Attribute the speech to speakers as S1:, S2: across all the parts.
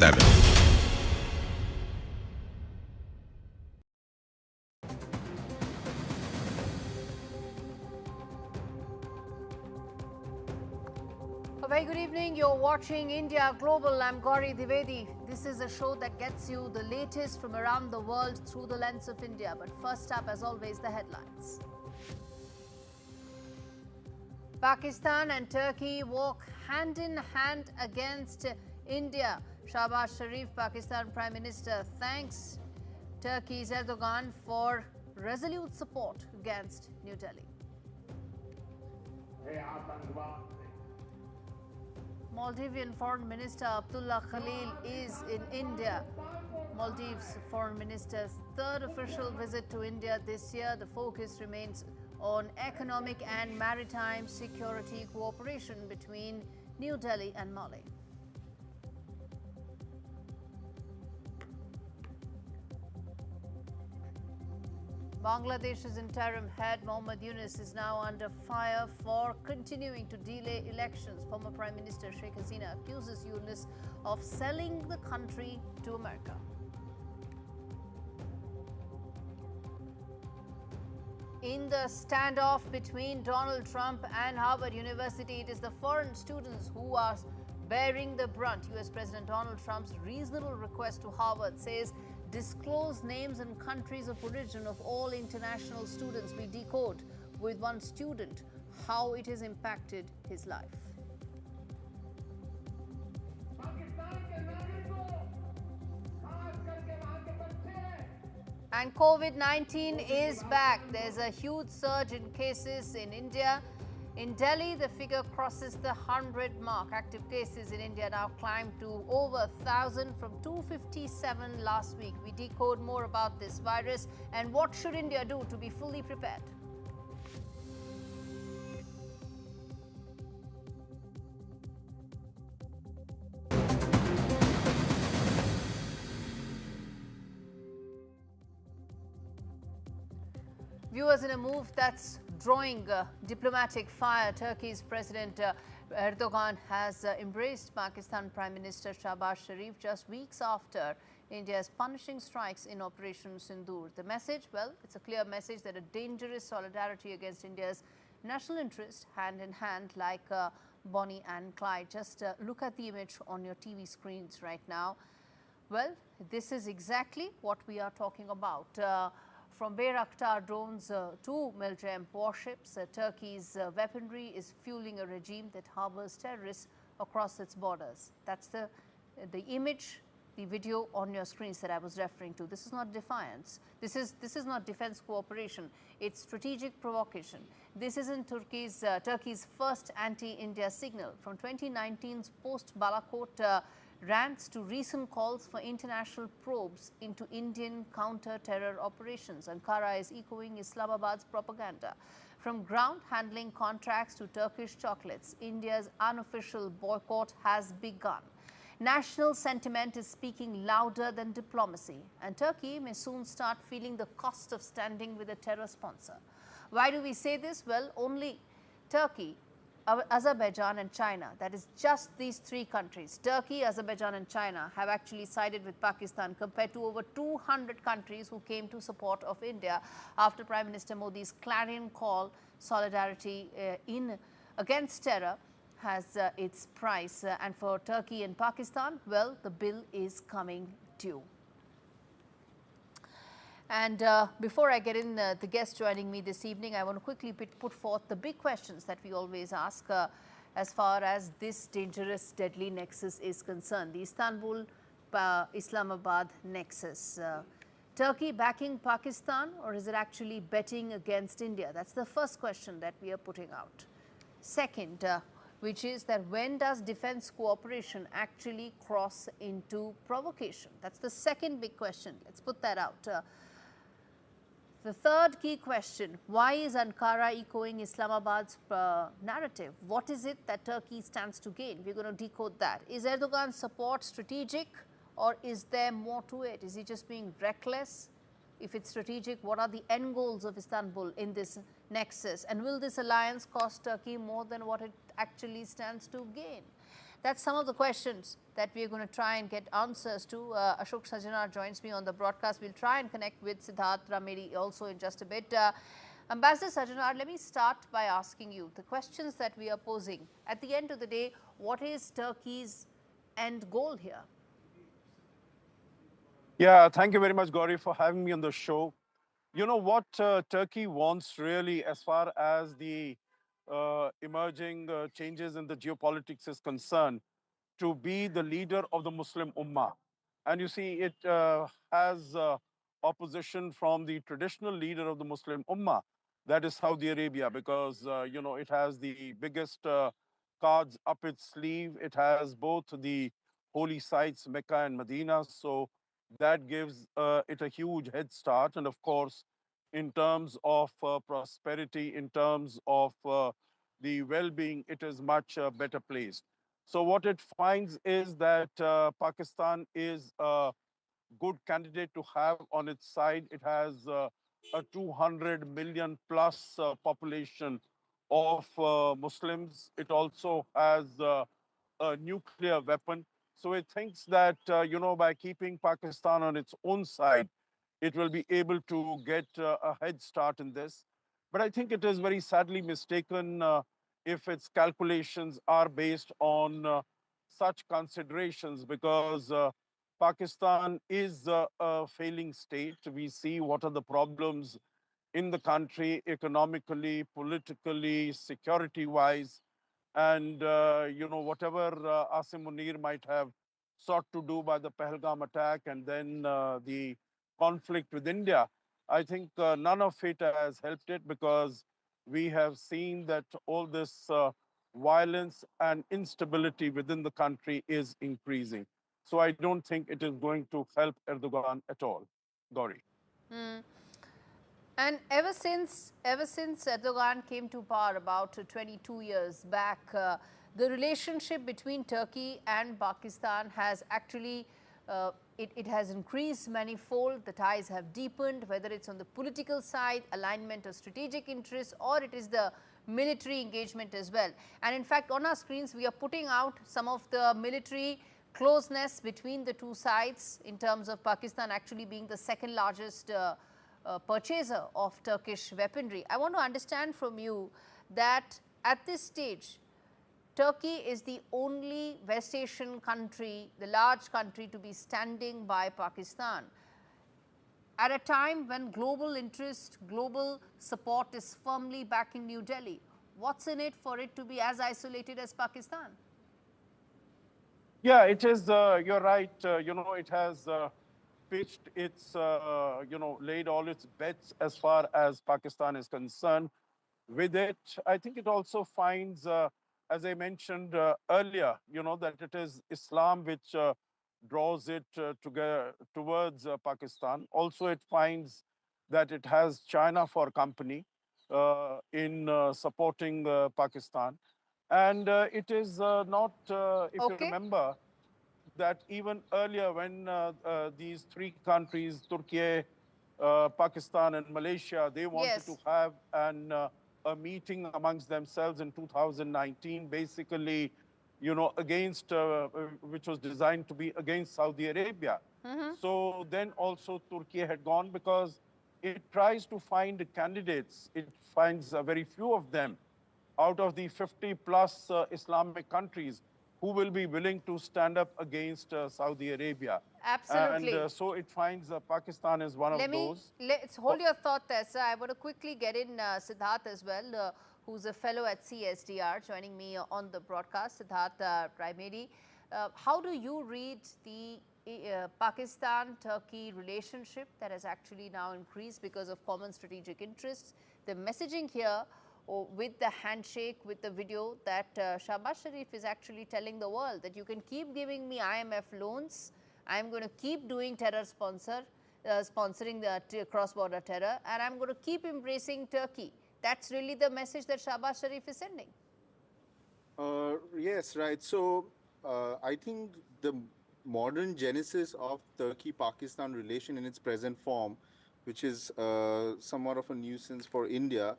S1: 7.
S2: A very good evening. You're watching India Global. I'm Gaurie Dwivedi. This is a show that gets you the latest from around the world through the lens of India. But first up, as always, the headlines. Pakistan and Turkey walk hand in hand against India. Shehbaz Sharif, Pakistan Prime Minister, thanks Turkey's Erdogan for resolute support against New Delhi. Maldivian Foreign Minister Abdullah Khalil is in India. Maldives Foreign Minister's third official visit to India this year. The focus remains on economic and maritime security cooperation between New Delhi and Mali. Bangladesh's interim head Mohammad Yunus is now under fire for continuing to delay elections. Former Prime Minister Sheikh Hasina accuses Yunus of selling the country to America. In the standoff between Donald Trump and Harvard University, it is the foreign students who are bearing the brunt. US President Donald Trump's reasonable request to Harvard says, disclose names and countries of origin of all international students. We decode with one student how it has impacted his life. And COVID-19 is back. There's a huge surge in cases in India. In Delhi, the figure crosses the 100 mark. Active cases in India now climb to over 1,000 from 257 last week. We decode more about this virus and what should India do to be fully prepared. Viewers, in a move that's drawing diplomatic fire, Turkey's President Erdogan has embraced Pakistan Prime Minister Shehbaz Sharif just weeks after India's punishing strikes in Operation Sindoor. The message, well, it's a clear message that a dangerous solidarity against India's national interest, hand in hand, like Bonnie and Clyde. Just look at the image on your TV screens right now. Well, this is exactly what we are talking about. From Bayraktar drones to Miljem warships, Turkey's weaponry is fueling a regime that harbors terrorists across its borders. That's the image, the video on your screens that I was referring to. This is not defiance. This is not defense cooperation. It's strategic provocation. This isn't Turkey's first anti-India signal. From 2019's post-Balakot rants to recent calls for international probes into Indian counter-terror operations. Ankara is echoing Islamabad's propaganda. From ground handling contracts to Turkish chocolates, India's unofficial boycott has begun. National sentiment is speaking louder than diplomacy, and Turkey may soon start feeling the cost of standing with a terror sponsor. Why do we say this? Well, only Turkey, Azerbaijan and China, that is just these three countries, Turkey, Azerbaijan and China, have actually sided with Pakistan compared to over 200 countries who came to support of India after Prime Minister Modi's clarion call, solidarity against terror has its price. And for Turkey and Pakistan, well, the bill is coming due. And before I get in the guests joining me this evening, I want to quickly put forth the big questions that we always ask as far as this dangerous, deadly nexus is concerned. The Istanbul-Islamabad nexus. Turkey backing Pakistan, or is it actually betting against India? That's the first question that we are putting out. Second, which is that when does defense cooperation actually cross into provocation? That's the second big question. Let's put that out. The third key question, why is Ankara echoing Islamabad's narrative? What is it that Turkey stands to gain? We're going to decode that. Is Erdogan's support strategic, or is there more to it? Is he just being reckless? If it's strategic, what are the end goals of Istanbul in this nexus? And will this alliance cost Turkey more than what it actually stands to gain? That's some of the questions that we're going to try and get answers to. Ashok Sajanar joins me on the broadcast. We'll try and connect with Siddharth Ramedi also in just a bit. Ambassador Sajanar, let me start by asking you the questions that we are posing. At the end of the day, what is Turkey's end goal here?
S1: Yeah, thank you very much, Gaurie, for having me on the show. You know what Turkey wants really, as far as the emerging changes in the geopolitics is concerned, to be the leader of the Muslim Ummah. And you see, it has opposition from the traditional leader of the Muslim Ummah, that is Saudi Arabia, because, it has the biggest cards up its sleeve. It has both the holy sites, Mecca and Medina. So that gives it a huge head start. And of course, in terms of prosperity, in terms of the well being, it is much better placed. So what it finds is that Pakistan is a good candidate to have on its side. It has a 200 million plus population of Muslims. It also has a nuclear weapon. So it thinks that, by keeping Pakistan on its own side, it will be able to get a head start in this. But I think it is very sadly mistaken if its calculations are based on such considerations, because Pakistan is a failing state. We see what are the problems in the country economically, politically, security wise. And, whatever Asim Munir might have sought to do by the Pahalgam attack and then the conflict with India, I think none of it has helped it, because we have seen that all this violence and instability within the country is increasing. So I don't think it is going to help Erdogan at all. Gaurie.
S2: And ever since Erdogan came to power about 22 years back, the relationship between Turkey and Pakistan has actually it has increased manifold. The ties have deepened, whether it's on the political side, alignment of strategic interests, or it is the military engagement as well. And in fact, on our screens, we are putting out some of the military closeness between the two sides, in terms of Pakistan actually being the second largest purchaser of Turkish weaponry. I want to understand from you that at this stage, Turkey is the only West Asian country, the large country, to be standing by Pakistan at a time when global interest, global support is firmly backing New Delhi. What's in it for it to be as isolated as Pakistan?
S1: Yeah, it is. You're right. It has pitched its, laid all its bets as far as Pakistan is concerned. With it, I think it also finds, as I mentioned earlier, that it is Islam which draws it towards Pakistan. Also, it finds that it has China for company in supporting Pakistan. And it is not, if you
S2: Okay.
S1: remember, that even earlier when these three countries, Turkey, Pakistan, and Malaysia, they wanted to
S2: Yes.
S1: have a meeting amongst themselves in 2019, basically, against, which was designed to be against Saudi Arabia. So then also Turkey had gone, because it tries to find candidates. It finds very few of them out of the 50 plus Islamic countries who will be willing to stand up against Saudi Arabia. And
S2: Absolutely.
S1: so it finds Pakistan is one of those.
S2: Let's hold your thought there, sir. I want to quickly get in Siddharth as well, who's a fellow at CSDR, joining me on the broadcast. Siddharth Ramedi, how do you read the Pakistan-Turkey relationship that has actually now increased because of common strategic interests? The messaging here, with the handshake, with the video, that Shehbaz Sharif is actually telling the world that you can keep giving me IMF loans, I'm going to keep doing sponsoring the cross-border terror, and I'm going to keep embracing Turkey. That's really the message that Shehbaz Sharif is sending.
S3: Yes, right. So I think the modern genesis of Turkey-Pakistan relation in its present form, which is somewhat of a nuisance for India,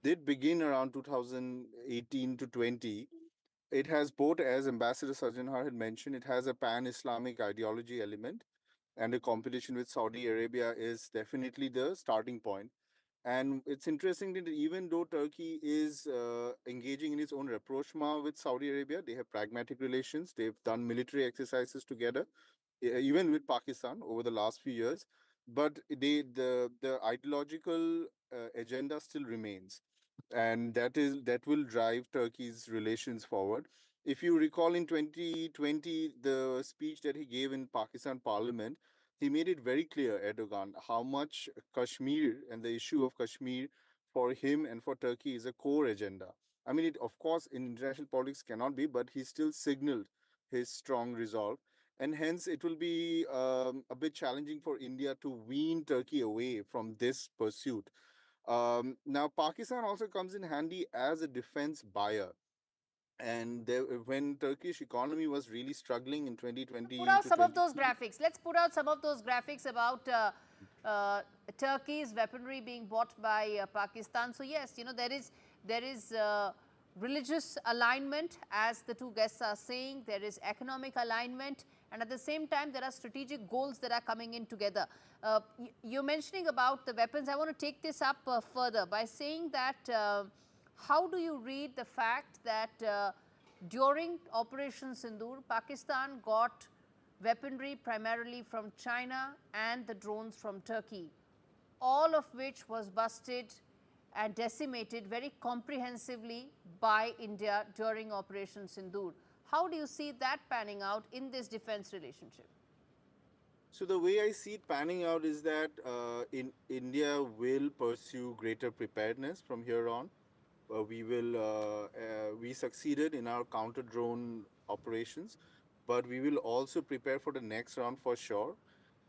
S3: did begin around 2018 to 20. it has both, as Ambassador Sarjanhar had mentioned, it has a pan-Islamic ideology element, and the competition with Saudi Arabia is definitely the starting point. And it's interesting that even though Turkey is engaging in its own rapprochement with Saudi Arabia, they have pragmatic relations. They've done military exercises together, even with Pakistan over the last few years. But the ideological agenda still remains, and that will drive Turkey's relations forward. If you recall, in 2020, the speech that he gave in Pakistan Parliament, he made it very clear, Erdogan, how much Kashmir and the issue of Kashmir for him and for Turkey is a core agenda. I mean, it of course in international politics cannot be, but he still signaled his strong resolve, and hence it will be a bit challenging for India to wean Turkey away from this pursuit. Now, Pakistan also comes in handy as a defense buyer. And when Turkish economy was really struggling in
S2: Put
S3: 2020
S2: out
S3: to
S2: some of those
S3: 23.
S2: graphics. Let's put out some of those graphics about Turkey's weaponry being bought by Pakistan. So yes, there is religious alignment, as the two guests are saying. There is economic alignment, and at the same time, there are strategic goals that are coming in together. You're mentioning about the weapons. I want to take this up further by saying that how do you read the fact that during Operation Sindoor, Pakistan got weaponry primarily from China and the drones from Turkey, all of which was busted and decimated very comprehensively by India during Operation Sindoor. How do you see that panning out in this defense relationship?
S3: So the way I see it panning out is that in India will pursue greater preparedness from here on. We succeeded in our counter drone operations, but we will also prepare for the next round for sure.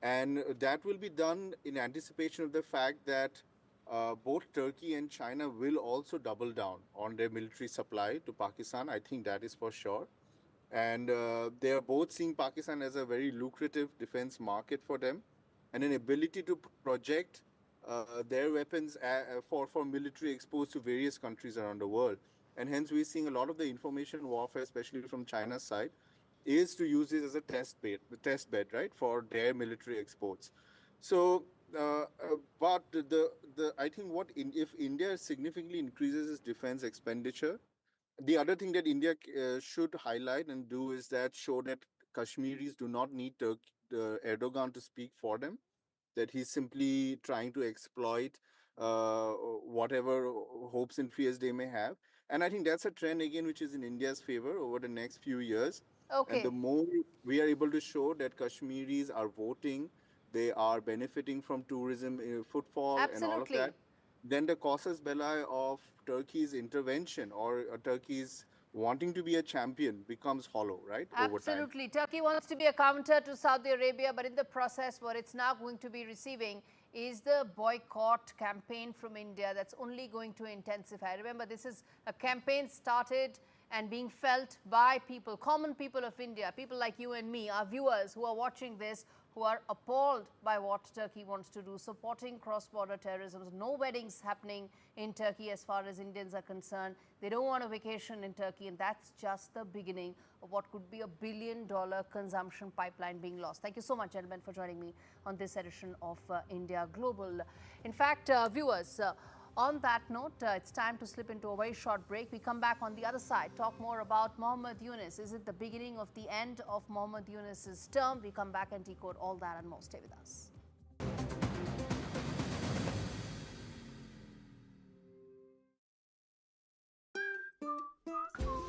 S3: And that will be done in anticipation of the fact that both Turkey and China will also double down on their military supply to Pakistan. I think that is for sure. And they are both seeing Pakistan as a very lucrative defense market for them, and an ability to project their weapons for military exposed to various countries around the world. And hence, we're seeing a lot of the information warfare, especially from China's side, is to use this as a test bed, right, for their military exports. So, but I think if India significantly increases its defense expenditure, the other thing that India should highlight and do is that show that Kashmiris do not need Erdogan to speak for them, that he's simply trying to exploit whatever hopes and fears they may have. And I think that's a trend again which is in India's favor over the next few years. And the
S2: Okay.
S3: more we are able to show that Kashmiris are voting, they are benefiting from tourism footfall and all of
S2: Absolutely.
S3: that, then the casus belli of Turkey's intervention or Turkey's wanting to be a champion becomes hollow, right, over time.
S2: Absolutely. Turkey wants to be a counter to Saudi Arabia, but in the process, what it's now going to be receiving is the boycott campaign from India that's only going to intensify. Remember, this is a campaign started and being felt by people, common people of India, people like you and me, our viewers who are watching this, who are appalled by what Turkey wants to do, supporting cross-border terrorism. No weddings happening in Turkey as far as Indians are concerned. They don't want a vacation in Turkey, and that's just the beginning of what could be $1 billion consumption pipeline being lost. Thank you so much, gentlemen, for joining me on this edition of India Global. In fact, viewers, on that note, it's time to slip into a very short break. We come back on the other side, talk more about Mohammed Yunus. Is it the beginning of the end of Mohammed Yunus's term? We come back and decode all that and more. Stay with us.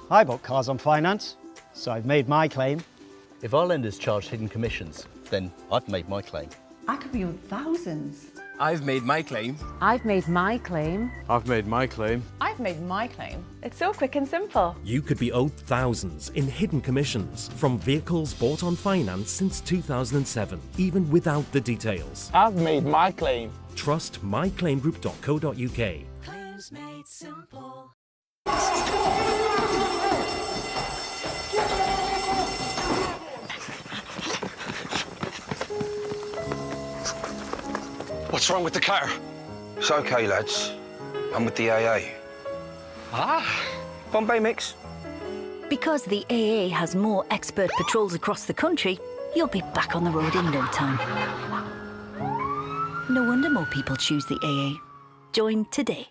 S4: I bought cars on finance, so I've made my claim.
S5: If our lenders charge hidden commissions, then I've made my claim.
S6: I could be on thousands.
S7: I've made my claim.
S8: I've made my claim.
S9: I've made my claim.
S10: I've made my claim.
S8: It's so quick and simple.
S11: You could be owed thousands in hidden commissions from vehicles bought on finance since 2007, even without the details.
S7: I've made my claim.
S11: Trust myclaimgroup.co.uk.
S6: Claims made simple.
S12: What's wrong with the car? It's okay, lads. I'm with the AA.
S7: Ah,
S12: Bombay mix.
S9: Because the AA has more expert patrols across the country, you'll be back on the road in no time. No wonder more people choose the AA. Join today.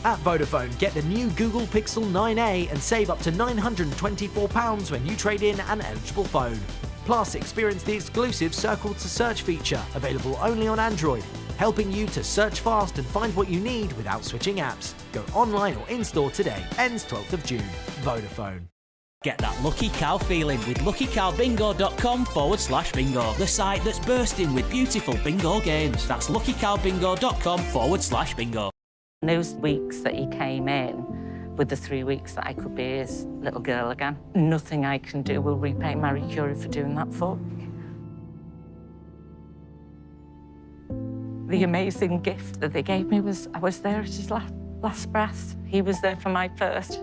S10: At Vodafone, get the new Google Pixel 9a and save up to £924 when you trade in an eligible phone. Plus, experience the exclusive Circle to Search feature, available only on Android, helping you to search fast and find what you need without switching apps. Go online or in-store today. Ends 12th of June. Vodafone.
S13: Get that lucky cow feeling with luckycowbingo.com/bingo, the site that's bursting with beautiful bingo games. That's luckycowbingo.com/bingo.
S8: Those weeks that he came in, with the 3 weeks that I could be his little girl again, nothing I can do will repay Marie Curie for doing that for me. The amazing gift that they gave me was I was there at his last breath. He was there for my first.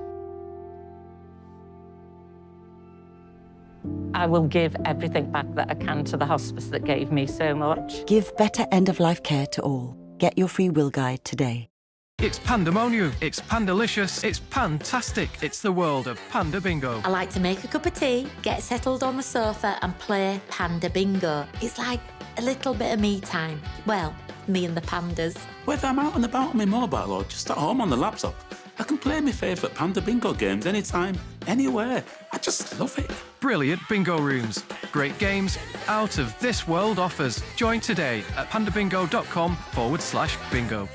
S8: I will give everything back that I can to the hospice that gave me so much.
S6: Give better end-of-life care to all. Get your free will guide today.
S14: It's pandemonium, it's pandalicious, it's fantastic. It's the world of Panda Bingo.
S15: I like to make a cup of tea, get settled on the sofa and play Panda Bingo. It's like a little bit of me time. Well, me and the pandas.
S16: Whether I'm out and about on my mobile or just at home on the laptop, I can play my favourite Panda Bingo games anytime, anywhere. I just love it.
S14: Brilliant bingo rooms, great games, out of this world offers. Join today at pandabingo.com/bingo.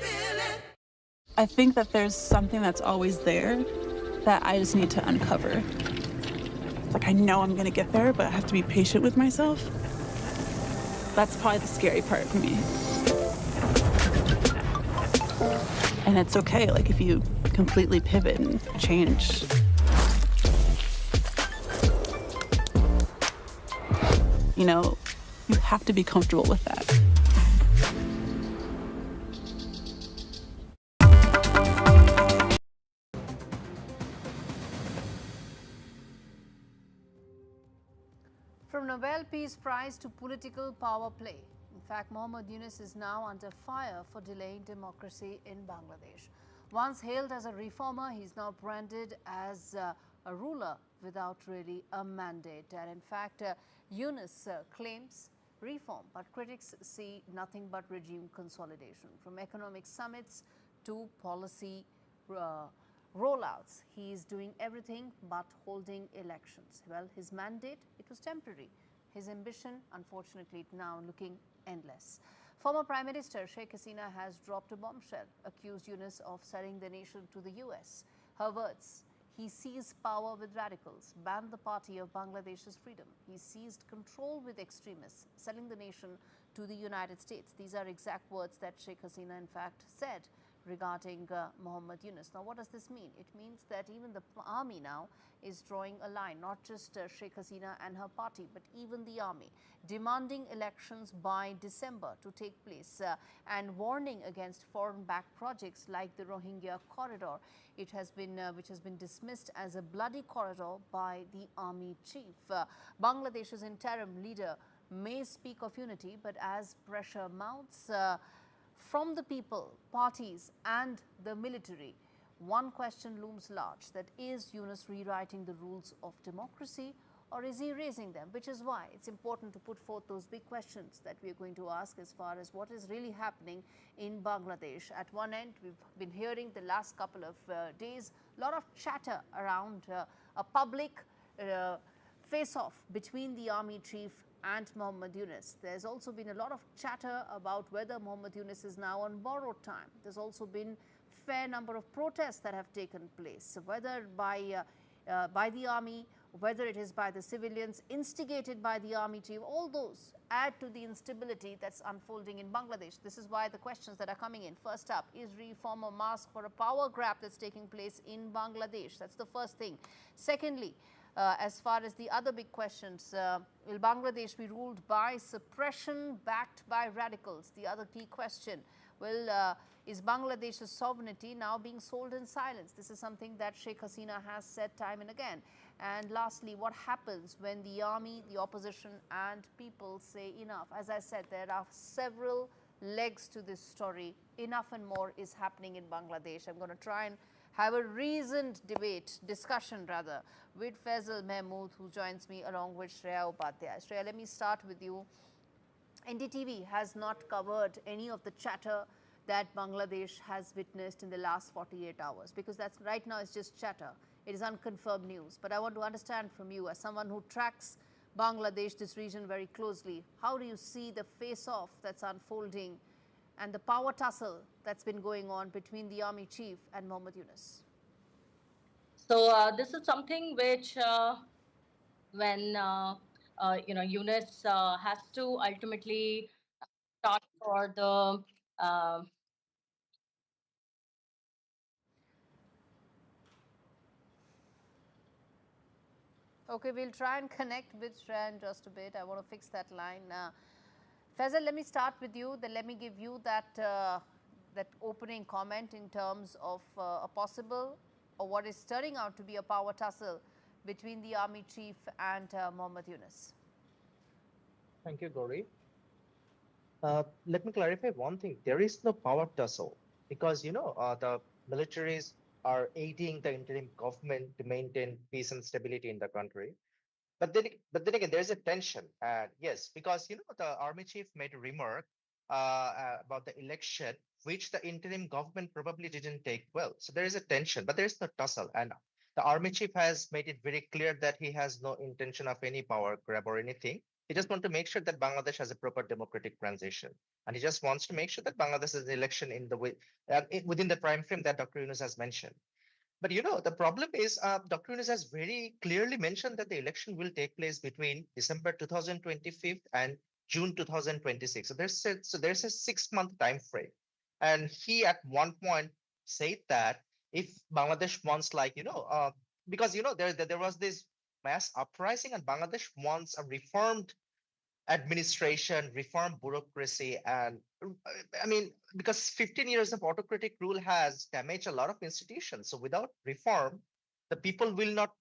S17: I think that there's something that's always there that I just need to uncover. Like, I know I'm gonna get there, but I have to be patient with myself. That's probably the scary part for me. And it's okay, like, if you completely pivot and change. You know, you have to be comfortable with that.
S2: From Nobel Peace Prize to political power play. In fact, Mohammad Yunus is now under fire for delaying democracy in Bangladesh. Once hailed as a reformer, he's now branded as a ruler without really a mandate. And in fact, Yunus claims reform, but critics see nothing but regime consolidation. From economic summits to policy rollouts, he is doing everything but holding elections. Well, his mandate, it was temporary. His ambition, unfortunately, now looking endless. Former Prime Minister Sheikh Hasina has dropped a bombshell, accused Yunus of selling the nation to the US. Her words: he seized power with radicals, banned the party of Bangladesh's freedom. He seized control with extremists, selling the nation to the United States. These are exact words that Sheikh Hasina, in fact, said regarding Mohammad Yunus. Now, what does this mean? It means that even the army now is drawing a line, not just Sheikh Hasina and her party, but even the army, demanding elections by December to take place and warning against foreign-backed projects like the Rohingya corridor, which has been dismissed as a bloody corridor by the army chief. Bangladesh's interim leader may speak of unity, but as pressure mounts from the people, parties and the military, one question looms large, that is Yunus rewriting the rules of democracy, or is he raising them? Which is why it's important to put forth those big questions that we are going to ask as far as what is really happening in Bangladesh. At one end, we've been hearing the last couple of days a lot of chatter around a public face-off between the army chief and Mohammad Yunus. There's also been a lot of chatter about whether Mohammad Yunus is now on borrowed time. There's also been fair number of protests that have taken place, whether by the army, whether it is by the civilians, instigated by the army chief. All those add to the instability that's unfolding in Bangladesh. This is why the questions that are coming in. First up, is reform a mask for a power grab that's taking place in Bangladesh? That's the first thing. Secondly, as far as the other big questions, will Bangladesh be ruled by suppression backed by radicals? The other key question. Well, is Bangladesh's sovereignty now being sold in silence? This is something that Sheikh Hasina has said time and again. And lastly, what happens when the army, the opposition and people say enough? As I said, there are several legs to this story. Enough and more is happening in Bangladesh. I'm going to try and have a reasoned discussion rather, with Faisal Mahmood, who joins me along with Shreya Upadhyay. Shreya, let me start with you. NDTV has not covered any of the chatter that Bangladesh has witnessed in the last 48 hours, because that's right now it's just chatter. It is unconfirmed news. But I want to understand from you, as someone who tracks Bangladesh, this region very closely, how do you see the face-off that's unfolding and the power tussle that's been going on between the army chief and Mohammad Yunus?
S18: So this is something which, when Yunus has to ultimately start for the
S2: Okay, we'll try and connect with Shreya in just a bit. I want to fix that line. Faisal, let me start with you. Then let me give you that that opening comment in terms of a possible, or what is turning out to be, a power tussle between the army chief and Mohammad Yunus.
S19: Thank you, Gaurie. Let me clarify one thing. There is no power tussle because, the militaries are aiding the interim government to maintain peace and stability in the country. But then again, there's a tension. And yes, because, the army chief made a remark about the election, which the interim government probably didn't take well. So there is a tension, but there is no tussle. And the army chief has made it very clear that he has no intention of any power grab or anything. He just wants to make sure that Bangladesh has a proper democratic transition. And he just wants to make sure that Bangladesh has an election in the way within the time frame that Dr. Yunus has mentioned. But the problem is Dr. Yunus has very clearly mentioned that the election will take place between December 2025 and June 2026. So there's a 6-month time frame. And he at one point said that if Bangladesh wants, because there was this mass uprising and Bangladesh wants a reformed administration, reform bureaucracy, and I mean, because 15 years of autocratic rule has damaged a lot of institutions. So without reform, the people will not.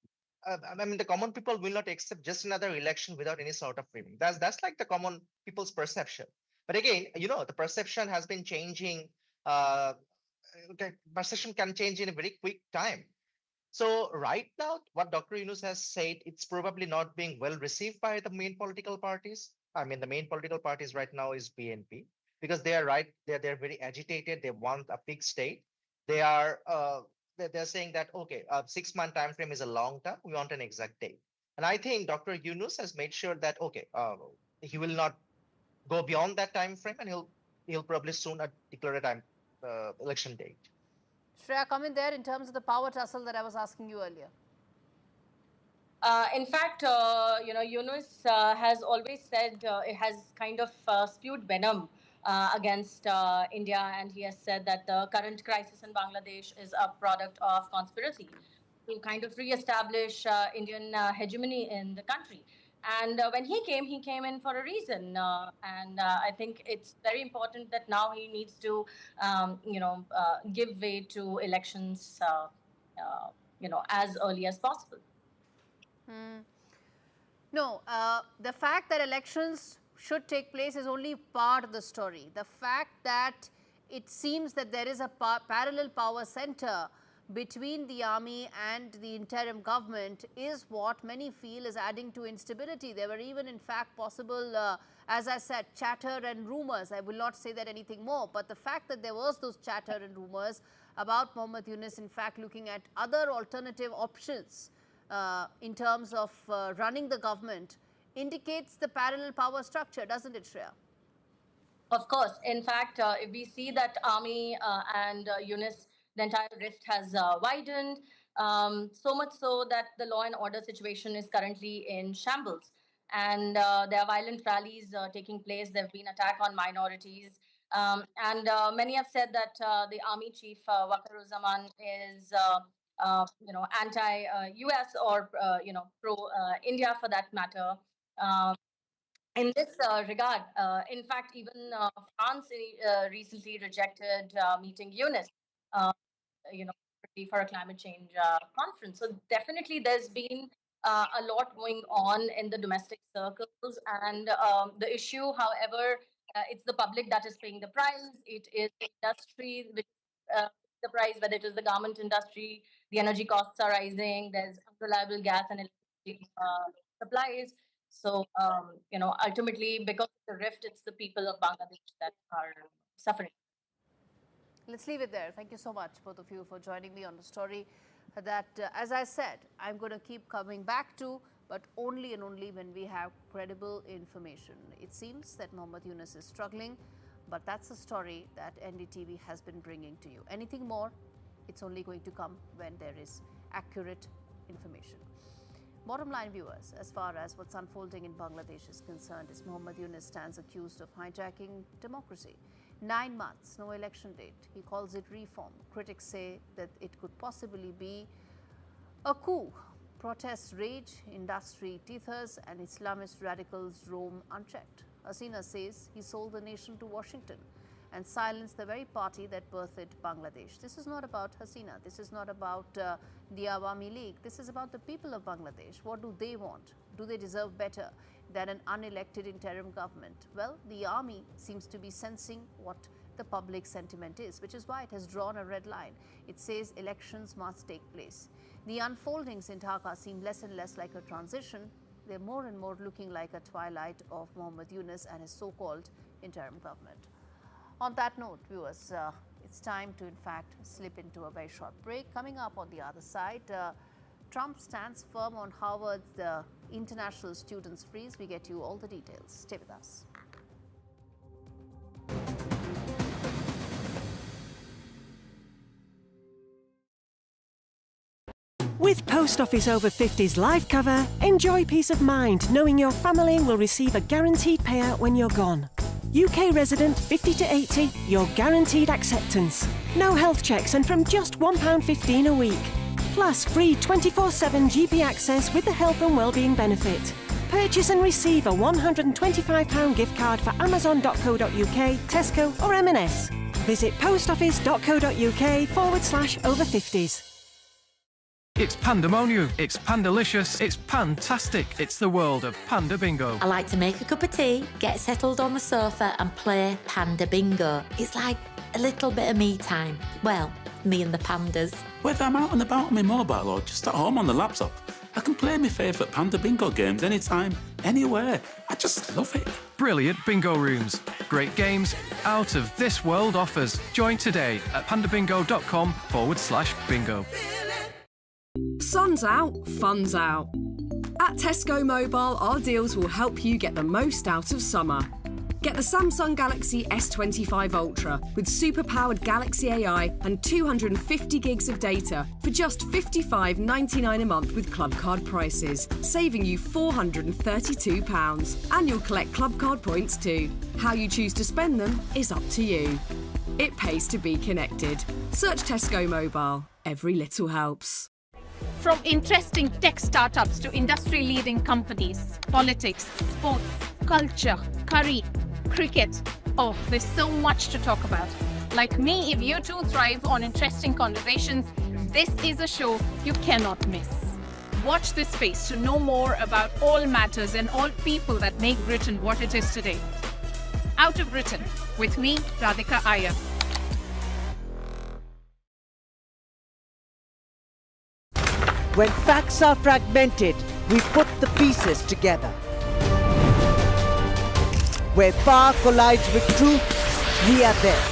S19: The common people will not accept just another election without any sort of reform. That's like the common people's perception. But again, the perception has been changing. The perception can change in a very quick time. So right now, what Dr. Yunus has said, it's probably not being well received by the main political parties. I mean, the main political parties right now is BNP, because they are they're very agitated. They want a big state. They are they're saying that okay, a 6-month time frame is a long time. We want an exact date. And I think Dr. Yunus has made sure that okay, he will not go beyond that time frame, and he'll probably soon declare a election date.
S2: Shreya, come in there in terms of the power tussle that I was asking you earlier.
S18: In fact, Yunus has always said it has kind of spewed venom against India, and he has said that the current crisis in Bangladesh is a product of conspiracy to kind of re-establish Indian hegemony in the country. And when he came in for a reason. And I think it's very important that now he needs to, give way to elections, as early as possible.
S2: No, the fact that elections should take place is only part of the story. The fact that it seems that there is a parallel power center between the army and the interim government is what many feel is adding to instability. There were even, in fact, possible, as I said, chatter and rumors. I will not say that anything more, but the fact that there was those chatter and rumors about Mohammad Yunus, in fact, looking at other alternative options in terms of running the government indicates the parallel power structure, doesn't it, Shreya?
S18: Of course. In fact, if we see that army and Yunus, the entire rift has widened, so much so that the law and order situation is currently in shambles. And there are violent rallies taking place. There have been attacks on minorities. And many have said that the army chief, Waqaruzzaman, is anti-US or, pro-India for that matter. In this regard, in fact, even France recently rejected meeting Yunus, for a climate change conference. So definitely there's been a lot going on in the domestic circles. And the issue, however, it's the public that is paying the price. It is the industry which the price, whether it is the garment industry, the energy costs are rising, there's unreliable gas and electricity supplies. So, ultimately, because of the rift, it's the people of Bangladesh that are suffering.
S2: Let's leave it there. Thank you so much, both of you, for joining me on the story that, as I said, I'm going to keep coming back to, but only and only when we have credible information. It seems that Mohammed Yunus is struggling, but that's a story that NDTV has been bringing to you. Anything more, it's only going to come when there is accurate information. Bottom line, viewers, as far as what's unfolding in Bangladesh is concerned, is Mohammed Yunus stands accused of hijacking democracy. 9 months, no election date. He calls it reform. Critics say that it could possibly be a coup. Protests rage, industry teethers, and Islamist radicals roam unchecked. Hasina says he sold the nation to Washington and silenced the very party that birthed Bangladesh. This is not about Hasina. This is not about the Awami League. This is about the people of Bangladesh. What do they want? Do they deserve better than an unelected interim government? Well, the army seems to be sensing what the public sentiment is, which is why it has drawn a red line. It says elections must take place. The unfoldings in Dhaka seem less and less like a transition. They're more and more looking like a twilight of Mohammed Yunus and his so-called interim government. On that note, viewers, it's time to, in fact, slip into a very short break. Coming up on the other side, Trump stands firm on Harvard's international students freeze. We get you all the details. Stay with us.
S20: With Post Office Over 50's life cover, enjoy peace of mind knowing your family will receive a guaranteed payout when you're gone. UK resident 50 to 80, your guaranteed acceptance. No health checks and from just £1.15 a week. Plus free 24/7 GP access with the health and wellbeing benefit. Purchase and receive a £125 gift card for amazon.co.uk, Tesco or M&S. Visit postoffice.co.uk/over50s.
S14: It's pandemonium, it's pandalicious, it's pantastic. It's the world of Panda Bingo.
S15: I like to make a cup of tea, get settled on the sofa and play Panda Bingo. It's like a little bit of me time. Well, me and the pandas.
S16: Whether I'm out and about on my mobile or just at home on the laptop, I can play my favourite Panda Bingo games anytime, anywhere. I just love it.
S14: Brilliant bingo rooms, great games, out of this world offers. Join today at pandabingo.com/bingo.
S21: Sun's out, fun's out. At Tesco Mobile, our deals will help you get the most out of summer. Get the Samsung Galaxy S25 Ultra with super-powered Galaxy AI and 250 gigs of data for just £55.99 a month with Club Card prices, saving you £432. And you'll collect Club Card points too. How you choose to spend them is up to you. It pays to be connected. Search Tesco Mobile. Every little helps.
S22: From interesting tech startups to industry-leading companies, politics, sports, culture, curry, cricket. Oh, there's so much to talk about. Like me, if you too thrive on interesting conversations, this is a show you cannot miss. Watch this space to know more about all matters and all people that make Britain what it is today. Out of Britain, with me, Radhika Iyer.
S23: When facts are fragmented, we put the pieces together. Where power collides with truth, we are there.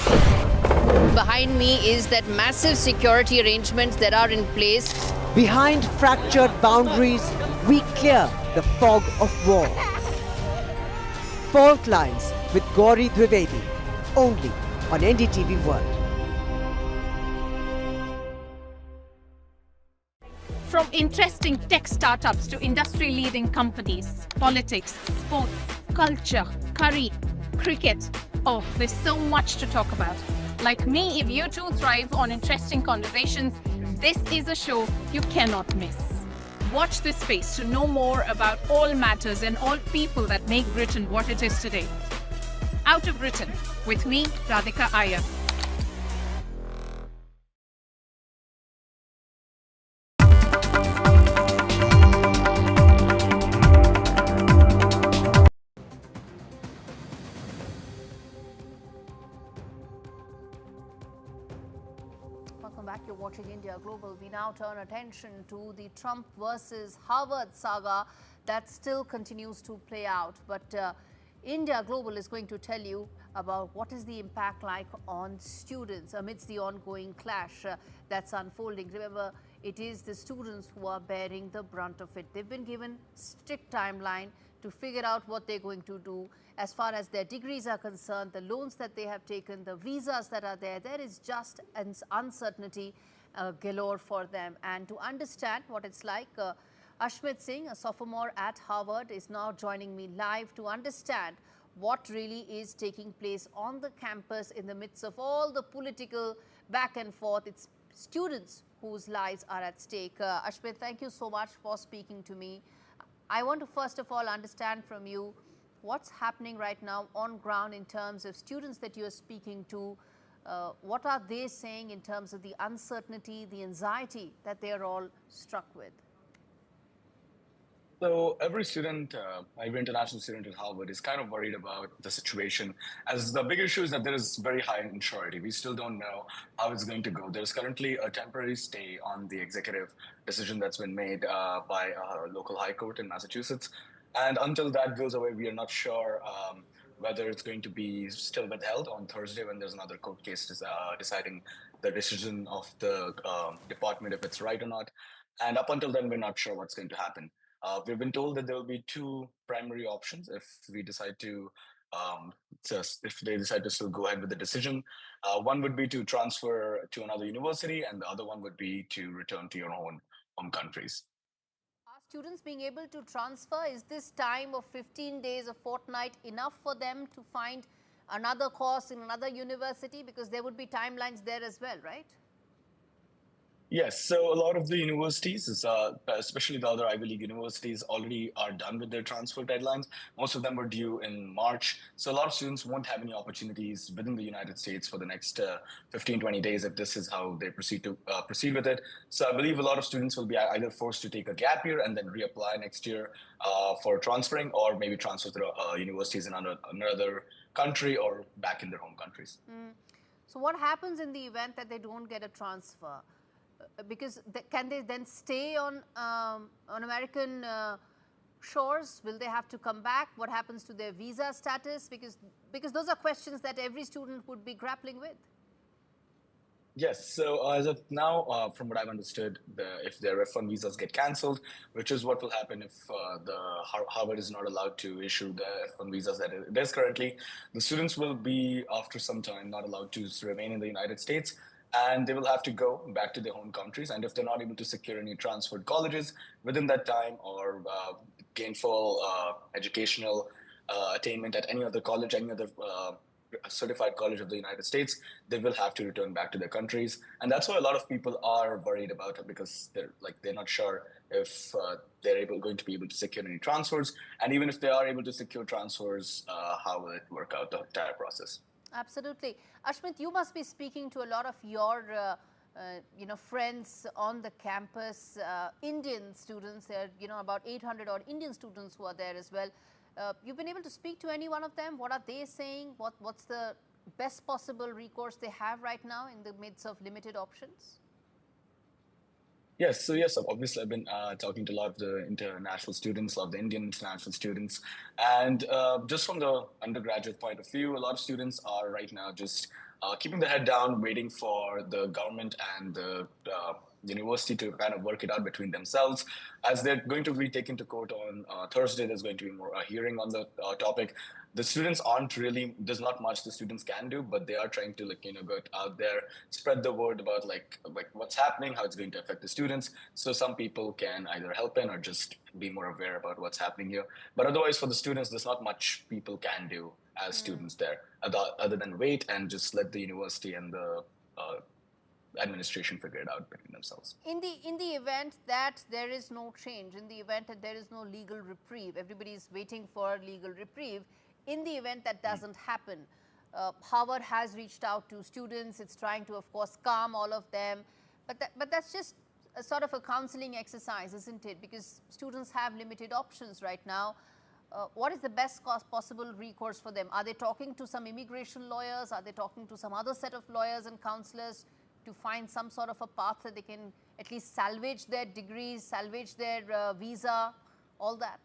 S2: Behind me is that massive security arrangements that are in place.
S23: Behind fractured boundaries, we clear the fog of war. Fault Lines with Gaurie Dwivedi, only on NDTV World.
S22: From interesting tech startups to industry-leading companies, politics, sports, culture, curry, cricket. Oh, there's so much to talk about. Like me, if you too thrive on interesting conversations, this is a show you cannot miss. Watch this space to know more about all matters and all people that make Britain what it is today. Out of Britain, with me, Radhika Iyer.
S2: you're watching India Global. We now turn attention to the Trump versus Harvard saga that still continues to play out. But India Global is going to tell you about what is the impact like on students amidst the ongoing clash that's unfolding. Remember, it is the students who are bearing the brunt of it. They've been given strict timeline to figure out what they're going to do as far as their degrees are concerned, the loans that they have taken, the visas that are there. There is just an uncertainty galore for them. And to understand what it's like, Ashmit Singh, a sophomore at Harvard, is now joining me live to understand what really is taking place on the campus in the midst of all the political back and forth. It's students whose lives are at stake. Ashmit, thank you so much for speaking to me. I want to first of all understand from you what's happening right now on ground in terms of students that you're speaking to. What are they saying in terms of the uncertainty, the anxiety that they're all struck with?
S1: So every student, every international student at Harvard is kind of worried about the situation, as the big issue is that there is very high insurance. We still don't know how it's going to go. There's currently a temporary stay on the executive decision that's been made by a local high court in Massachusetts. And until that goes away, we are not sure whether it's going to be still withheld on Thursday when there's another court case deciding the decision of the department if it's right or not. And up until then, we're not sure what's going to happen. We've been told that there will be two primary options if we decide to, if they decide to still go ahead with the decision. One would be to transfer to another university, and the other one would be to return to your own home countries.
S2: Are students being able to transfer? Is this time of 15 days, a fortnight, enough for them to find another course in another university? Because there would be timelines there as well, right?
S1: Yes, so a lot of the universities, especially the other Ivy League universities, already are done with their transfer deadlines. Most of them were due in March. So a lot of students won't have any opportunities within the United States for the next 15, 20 days if this is how they proceed with it. So I believe a lot of students will be either forced to take a gap year and then reapply next year for transferring, or maybe transfer to universities in another country or back in their home countries.
S2: So what happens in the event that they don't get a transfer? Because can they then stay on American shores? Will they have to come back? What happens to their visa status? Because those are questions that every student would be grappling with.
S1: Yes, so as of now, from what I've understood, if their F1 visas get cancelled, which is what will happen if the Harvard is not allowed to issue the F1 visas that it is currently, the students will be, after some time, not allowed to remain in the United States. And they will have to go back to their home countries. And if they're not able to secure any transferred colleges within that time, or gainful educational attainment at any other college, any other certified college of the United States, they will have to return back to their countries. And that's why a lot of people are worried about it, because they're not sure if they're going to be able to secure any transfers. And even if they are able to secure transfers, how will it work out, the entire process?
S2: Absolutely. Ashmit, you must be speaking to a lot of your friends on the campus, Indian students. There are about 800 odd Indian students who are there as well. You've been able to speak to any one of them? What are they saying? What's the best possible recourse they have right now in the midst of limited options?
S1: Yes, obviously I've been talking to a lot of the international students, a lot of the Indian international students. And just from the undergraduate point of view, a lot of students are right now just keeping their head down, waiting for the government and the university to kind of work it out between themselves. As they're going to be taken to court on Thursday, there's going to be a hearing on the topic. The students there's not much the students can do, but they are trying to go out there, spread the word about like what's happening, how it's going to affect the students. So some people can either help in or just be more aware about what's happening here. But otherwise for the students, there's not much people can do as students there, other than wait and just let the university and the administration figure it out between themselves.
S2: In the event that there is no change, in the event that there is no legal reprieve, everybody is waiting for legal reprieve. In the event that doesn't happen, Harvard has reached out to students. It's trying to, of course, calm all of them. But that's just a sort of a counseling exercise, isn't it? Because students have limited options right now. What is the best possible recourse for them? Are they talking to some immigration lawyers? Are they talking to some other set of lawyers and counselors? to find some sort of a path that they can at least salvage their degrees, salvage their visa, all that?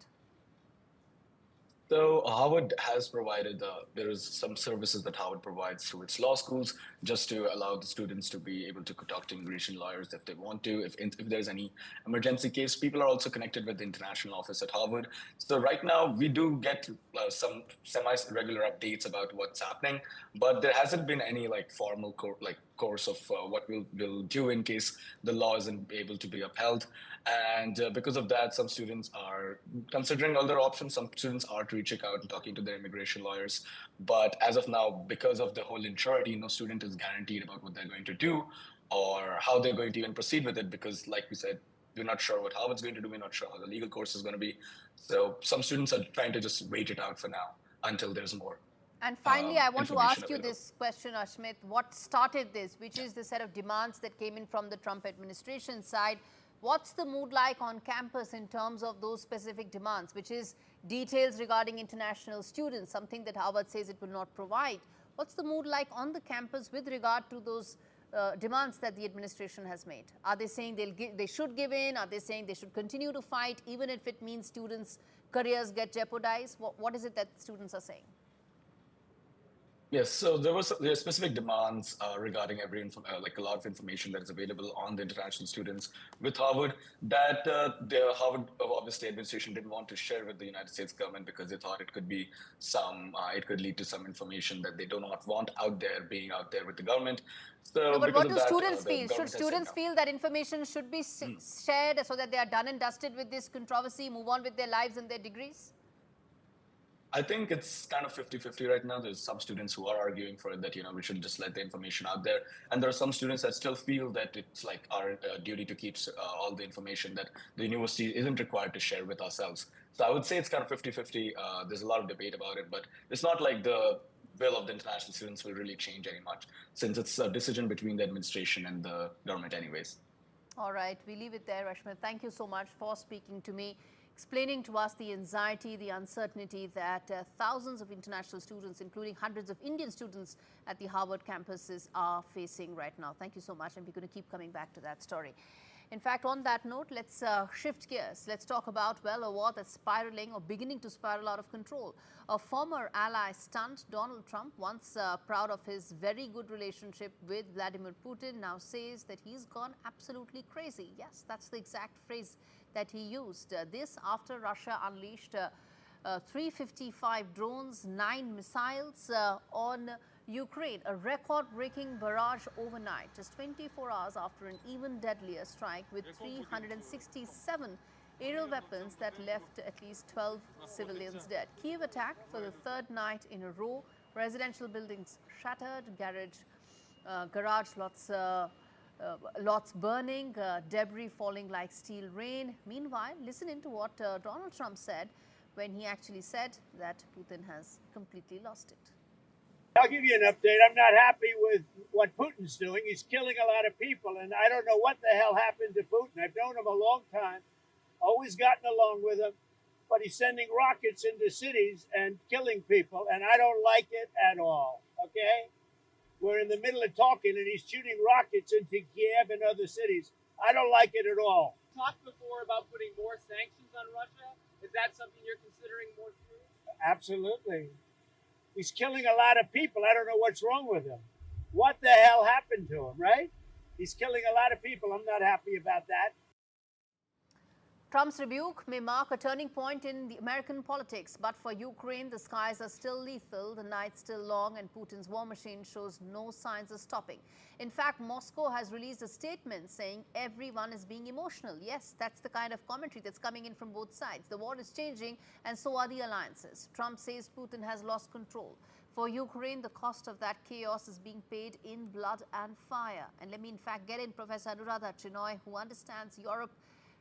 S1: So Harvard has provided, there is some services that Harvard provides to its law schools just to allow the students to be able to talk to immigration lawyers if they want to. If there's any emergency case, people are also connected with the international office at Harvard. So right now we do get some semi-regular updates about what's happening, but there hasn't been any like formal course of what we'll do in case the law isn't able to be upheld. And because of that, some students are considering other options. Some students are reaching out and talking to their immigration lawyers. But as of now, because of the whole uncertainty, no student is guaranteed about what they're going to do or how they're going to even proceed with it. Because like we said, we're not sure what Harvard's going to do. We're not sure how the legal course is going to be. So some students are trying to just wait it out for now until there's more.
S2: And finally, I want to ask you this question, Ashmit. What started this? Which is the set of demands that came in from the Trump administration side? What's the mood like on campus in terms of those specific demands, which is details regarding international students, something that Harvard says it will not provide? What's the mood like on the campus with regard to those demands that the administration has made? Are they saying they should give in? Are they saying they should continue to fight even if it means students' careers get jeopardized? What is it that students are saying?
S1: Yes, so there are specific demands regarding like a lot of information that is available on the international students with Harvard that the Harvard obviously administration didn't want to share with the United States government because they thought it could be it could lead to some information that they do not want being out there with the government. So
S2: no, but what do students feel? Should students feel that information should be shared so that they are done and dusted with this controversy, move on with their lives and their degrees?
S1: I think it's kind of 50-50 right now. There's some students who are arguing for it that, we should just let the information out there. And there are some students that still feel that it's like our duty to keep all the information that the university isn't required to share with ourselves. So I would say it's kind of 50-50. There's a lot of debate about it, but it's not like the will of the international students will really change any much since it's a decision between the administration and the government anyways.
S2: All right, we leave it there, Ashmit. Thank you so much for speaking to me, explaining to us the anxiety, the uncertainty that thousands of international students, including hundreds of Indian students at the Harvard campuses are facing right now. Thank you so much, and we're going to keep coming back to that story. In fact, on that note, let's shift gears. Let's talk about, well, a war that's spiraling or beginning to spiral out of control. A former ally stunt, Donald Trump, once proud of his very good relationship with Vladimir Putin, now says that he's gone absolutely crazy. Yes, that's the exact phrase that he used. This after Russia unleashed 355 drones, 9 missiles on Ukraine, a record-breaking barrage overnight, just 24 hours after an even deadlier strike with 367 aerial weapons that left at least 12 civilians dead. Kyiv attack for the third night in a row. Residential buildings shattered, garage lots burning, debris falling like steel rain. Meanwhile, listen into what Donald Trump said when he actually said that Putin has completely lost it.
S3: I'll give you an update. I'm not happy with what Putin's doing. He's killing a lot of people, and I don't know what the hell happened to Putin. I've known him a long time, always gotten along with him, but he's sending rockets into cities and killing people, and I don't like it at all, okay? We're in the middle of talking, and he's shooting rockets into Kiev and other cities. I don't like it at all.
S4: Talked before about putting more sanctions on Russia. Is that something you're considering more seriously?
S3: Absolutely. He's killing a lot of people. I don't know what's wrong with him. What the hell happened to him, right? He's killing a lot of people. I'm not happy about that.
S2: Trump's rebuke may mark a turning point in the American politics, but for Ukraine, the skies are still lethal, the night's still long, and Putin's war machine shows no signs of stopping. In fact, Moscow has released a statement saying everyone is being emotional. Yes, that's the kind of commentary that's coming in from both sides. The war is changing, and so are the alliances. Trump says Putin has lost control. For Ukraine, the cost of that chaos is being paid in blood and fire. And let me, in fact, get in Professor Anuradha Chinoy, who understands Europe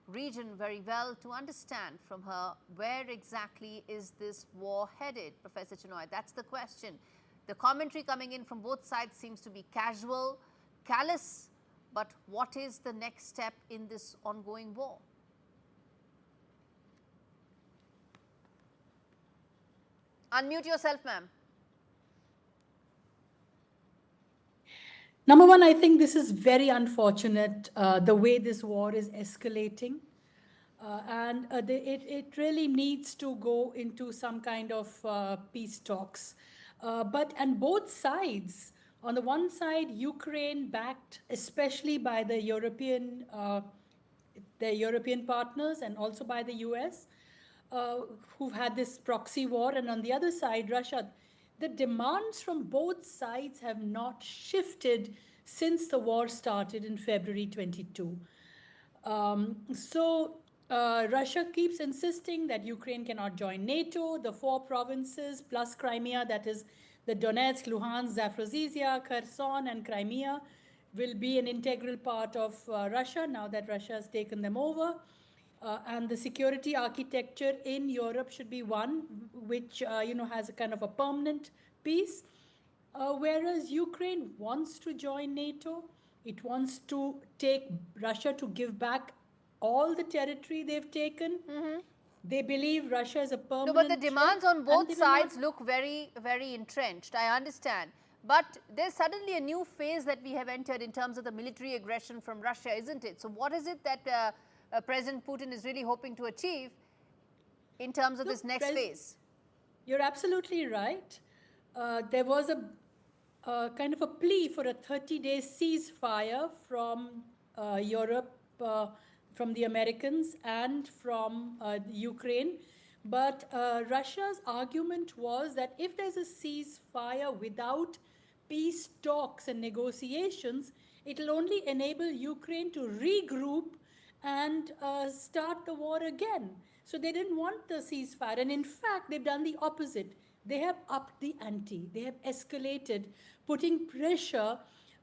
S2: region very well, to understand from her where exactly is this war headed. Professor Chinoy, that's the question. The commentary coming in from both sides seems to be casual, callous, but what is the next step in this ongoing war? Unmute yourself, ma'am.
S5: Number one, I think this is very unfortunate, the way this war is escalating. It really needs to go into some kind of peace talks. And both sides, on the one side, Ukraine backed especially by the European partners and also by the US, who've had this proxy war. And on the other side, Russia. The demands from both sides have not shifted since the war started in February 22. Russia keeps insisting that Ukraine cannot join NATO. The 4 provinces plus Crimea, that is the Donetsk, Luhansk, Zaporizhia, Kherson, and Crimea, will be an integral part of Russia now that Russia has taken them over. And the security architecture in Europe should be one which has a kind of a permanent peace, whereas Ukraine wants to join NATO. It wants to take Russia to give back all the territory they've taken. They believe Russia is a permanent.
S2: No, but the demands on both sides look very, very entrenched. I understand. But there's suddenly a new phase that we have entered in terms of the military aggression from Russia, isn't it? So what is it that President Putin is really hoping to achieve in terms of this next phase?
S5: You're absolutely right. There was a kind of a plea for a 30-day ceasefire from Europe, from the Americans and from Ukraine. But Russia's argument was that if there's a ceasefire without peace talks and negotiations, it'll only enable Ukraine to regroup and start the war again. So they didn't want the ceasefire. And in fact, they've done the opposite. They have upped the ante. They have escalated, putting pressure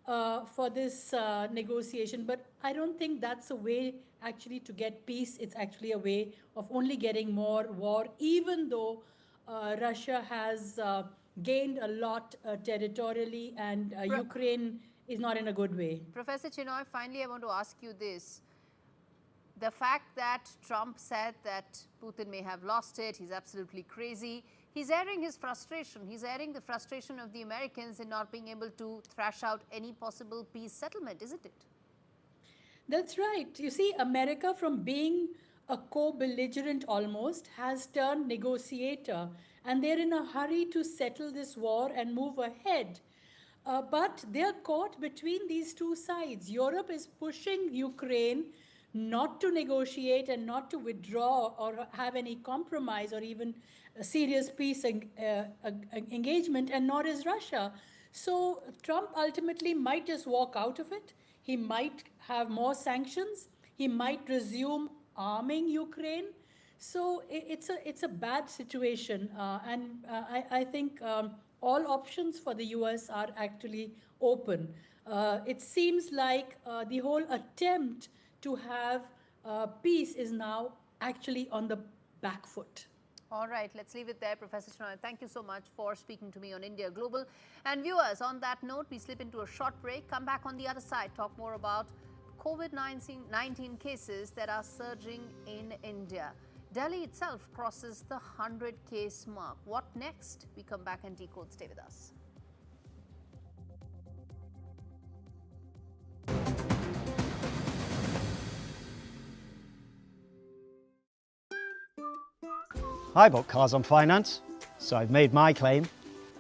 S5: for this negotiation. But I don't think that's a way actually to get peace. It's actually a way of only getting more war, even though Russia has gained a lot territorially and Ukraine is not in a good way.
S2: Professor Chinoy, finally I want to ask you this. The fact that Trump said that Putin may have lost it, he's absolutely crazy, he's airing his frustration. He's airing the frustration of the Americans in not being able to thrash out any possible peace settlement, isn't it?
S5: That's right. You see, America, from being a co-belligerent almost, has turned negotiator. And they're in a hurry to settle this war and move ahead. But they're caught between these two sides. Europe is pushing Ukraine not to negotiate and not to withdraw or have any compromise or even a serious peace engagement, and nor is Russia. So Trump ultimately might just walk out of it. He might have more sanctions. He might resume arming Ukraine. So it's a bad situation. I think all options for the US are actually open. It seems like the whole attempt to have peace is now actually on the back foot.
S2: All right, let's leave it there. Professor Chinoy, thank you so much for speaking to me on India Global. And viewers, on that note, we slip into a short break, come back on the other side, talk more about COVID-19 cases that are surging in India. Delhi itself crosses the 100 case mark. What next? We come back and decode. Stay with us.
S7: I bought cars on finance, so I've made my claim.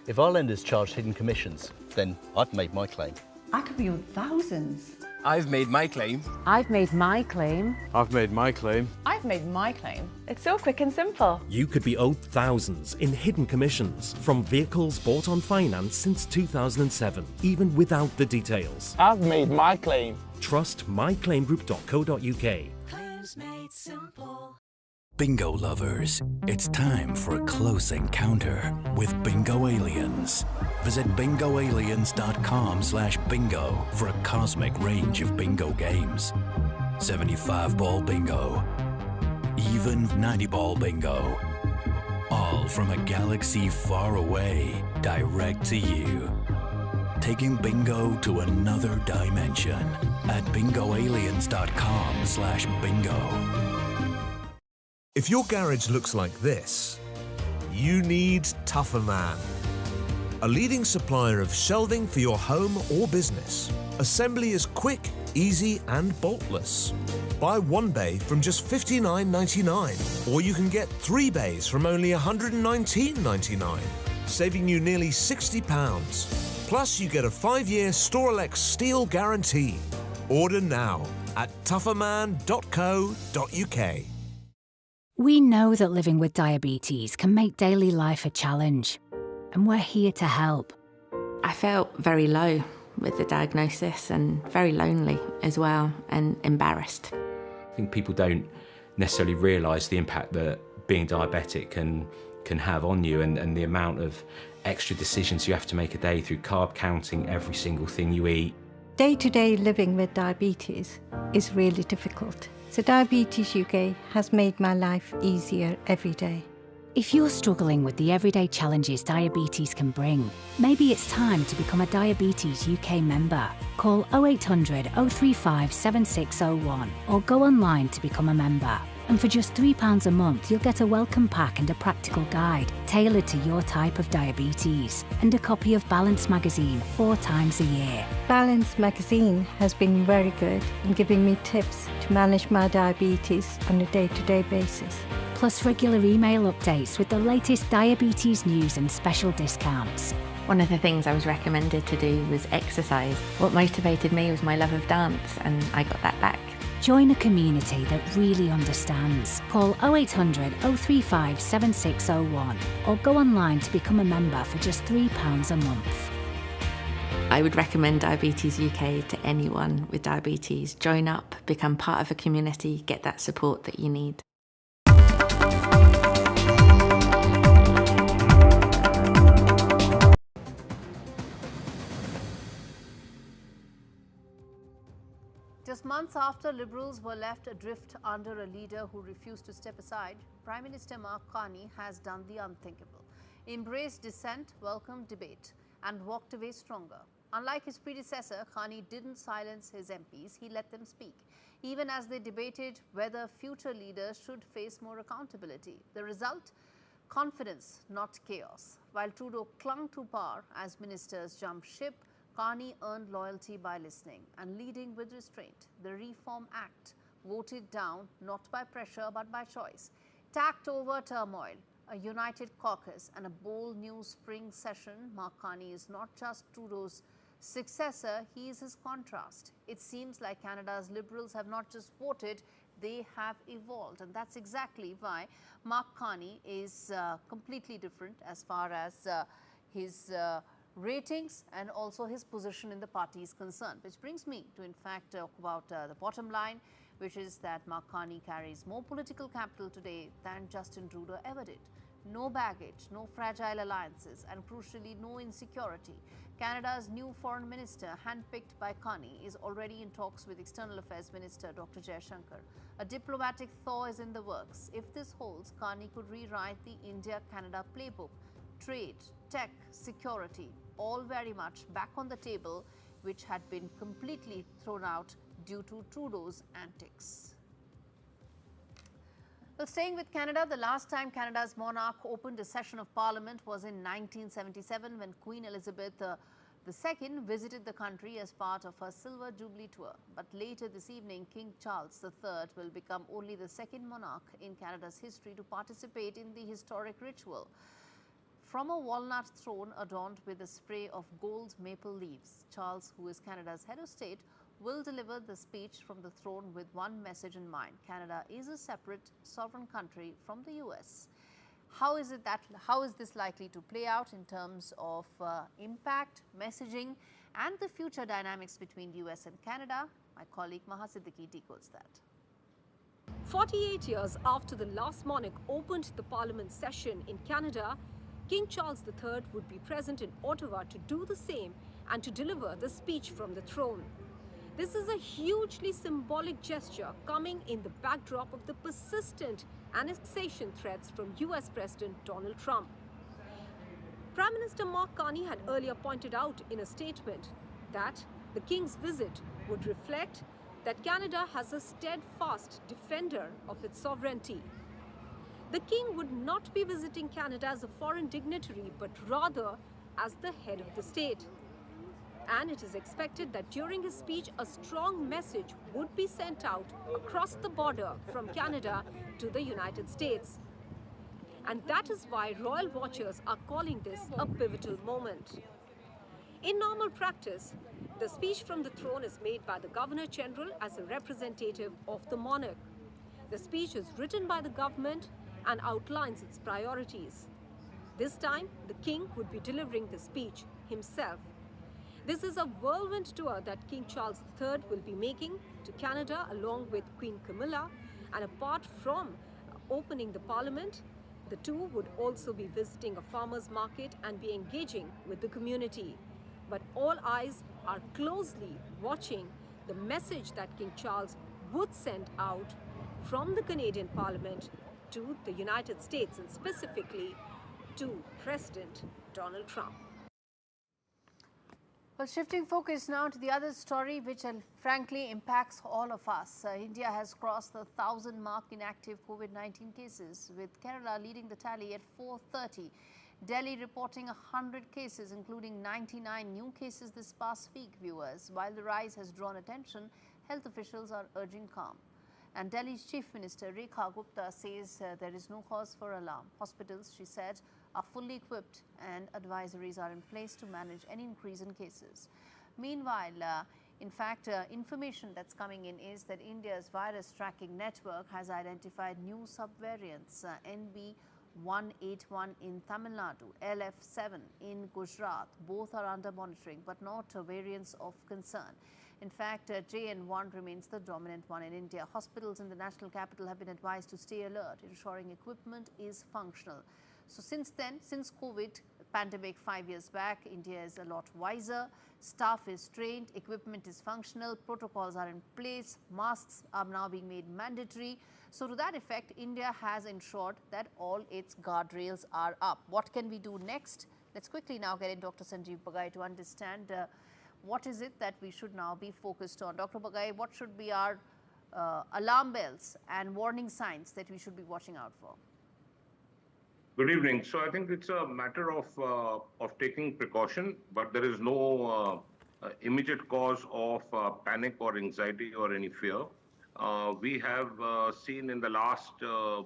S11: If our lenders charge hidden commissions, then I've made my claim.
S24: I could be owed thousands.
S25: I've made my claim.
S24: I've made my claim.
S26: I've made my claim.
S24: I've made my claim. It's so quick and simple.
S27: You could be owed thousands in hidden commissions from vehicles bought on finance since 2007, even without the details.
S25: I've made my claim.
S27: Trust myclaimgroup.co.uk.
S28: Claims made simple.
S29: Bingo lovers, it's time for a close encounter with Bingo Aliens. Visit bingoaliens.com/bingo for a cosmic range of bingo games. 75-ball bingo, even 90-ball bingo. All from a galaxy far away, direct to you. Taking bingo to another dimension at bingoaliens.com/bingo.
S30: If your garage looks like this, you need Tougher Man. a leading supplier of shelving for your home or business. Assembly is quick, easy and boltless. Buy one bay from just $59.99, or you can get 3 bays from only $119.99, saving you nearly £60. Plus, you get a 5-year Storelex steel guarantee. Order now at tougherman.co.uk.
S6: We know that living with diabetes can make daily life a challenge, and we're here to help.
S8: I felt very low with the diagnosis and very lonely as well, and embarrassed.
S9: I think people don't necessarily realise the impact that being diabetic can have on you, and the amount of extra decisions you have to make a day through carb counting every single thing you eat.
S10: Day-to-day living with diabetes is really difficult. So Diabetes UK has made my life easier every day.
S6: If you're struggling with the everyday challenges diabetes can bring, maybe it's time to become a Diabetes UK member. Call 0800 035 7601 or go online to become a member. And for just £3 a month, you'll get a welcome pack and a practical guide tailored to your type of diabetes, and a copy of Balance magazine 4 times a year.
S10: Balance magazine has been very good in giving me tips to manage my diabetes on a day-to-day basis.
S6: Plus regular email updates with the latest diabetes news and special discounts.
S8: One of the things I was recommended to do was exercise. What motivated me was my love of dance, and I got that back.
S6: Join a community that really understands. Call 0800 035 7601 or go online to become a member for just £3 a month.
S8: I would recommend Diabetes UK to anyone with diabetes. Join up, become part of a community, get that support that you need.
S2: Just months after Liberals were left adrift under a leader who refused to step aside, Prime Minister Mark Carney has done the unthinkable. Embraced dissent, welcomed debate, and walked away stronger. Unlike his predecessor, Carney didn't silence his MPs, he let them speak, even as they debated whether future leaders should face more accountability. The result? Confidence, not chaos. While Trudeau clung to power as ministers jumped ship, Carney earned loyalty by listening and leading with restraint. The Reform Act, voted down not by pressure but by choice, tacked over turmoil, a united caucus and a bold new spring session. Mark Carney is not just Trudeau's successor, he is his contrast. It seems like Canada's Liberals have not just voted, they have evolved, and that's exactly why Mark Carney is completely different as far as his ratings and also his position in the party is concerned. Which brings me to in fact talk about the bottom line, which is that Mark Carney carries more political capital today than Justin Trudeau ever did. No baggage, no fragile alliances, and crucially no insecurity. Canada's new foreign minister, handpicked by Carney, is already in talks with External Affairs Minister Dr. Jaishankar. A diplomatic thaw is in the works. If this holds, Carney could rewrite the India-Canada playbook. Trade, tech, security, all very much back on the table, which had been completely thrown out due to Trudeau's antics. Well, staying with Canada, the last time Canada's monarch opened a session of Parliament was in 1977 when Queen Elizabeth II visited the country as part of her Silver Jubilee tour. But later this evening, King Charles III will become only the second monarch in Canada's history to participate in the historic ritual. From a walnut throne adorned with a spray of gold maple leaves, Charles, who is Canada's head of state, will deliver the speech from the throne with one message in mind: Canada is a separate sovereign country from the US. How is this likely to play out in terms of impact, messaging, and the future dynamics between US and Canada? My colleague Maha Siddiqui decodes that.
S12: 48 years after the last monarch opened the Parliament session in Canada, King Charles III would be present in Ottawa to do the same and to deliver the speech from the throne. This is a hugely symbolic gesture coming in the backdrop of the persistent annexation threats from US President Donald Trump. Prime Minister Mark Carney had earlier pointed out in a statement that the King's visit would reflect that Canada has a steadfast defender of its sovereignty. The King would not be visiting Canada as a foreign dignitary, but rather as the head of the state. And it is expected that during his speech, a strong message would be sent out across the border from Canada to the United States. And that is why royal watchers are calling this a pivotal moment. In normal practice, the speech from the throne is made by the Governor-General as a representative of the monarch. The speech is written by the government and outlines its priorities. This time, the king would be delivering the speech himself. This is a whirlwind tour that King Charles III will be making to Canada along with Queen Camilla, and apart from opening the parliament, the two would also be visiting a farmer's market and be engaging with the community. But all eyes are closely watching the message that King Charles would send out from the Canadian Parliament to the United States, and specifically to President Donald Trump.
S2: Well, shifting focus now to the other story, which frankly impacts all of us. India has crossed the 1,000 mark in active COVID-19 cases, with Kerala leading the tally at 430. Delhi reporting 100 cases, including 99 new cases this past week, viewers. While the rise has drawn attention, health officials are urging calm. And Delhi's Chief Minister Rekha Gupta says there is no cause for alarm. Hospitals, she said, are fully equipped and advisories are in place to manage any increase in cases. Meanwhile, in fact, information that's coming in is that India's virus tracking network has identified new subvariants, NB181 in Tamil Nadu, LF7 in Gujarat. Both are under monitoring, but not variants of concern. In fact, JN1 remains the dominant one in India. Hospitals in the national capital have been advised to stay alert, ensuring equipment is functional. So since then, since COVID pandemic 5 years back, India is a lot wiser. Staff is trained, equipment is functional, protocols are in place, masks are now being made mandatory. So to that effect, India has ensured that all its guardrails are up. What can we do next? Let's quickly now get in Dr. Sanjeev Bagai to understand what is it that we should now be focused on. Dr. Bagai, what should be our alarm bells and warning signs that we should be watching out for?
S13: Good evening. So I think it's a matter of taking precaution, but there is no immediate cause of panic or anxiety or any fear. We have seen in the last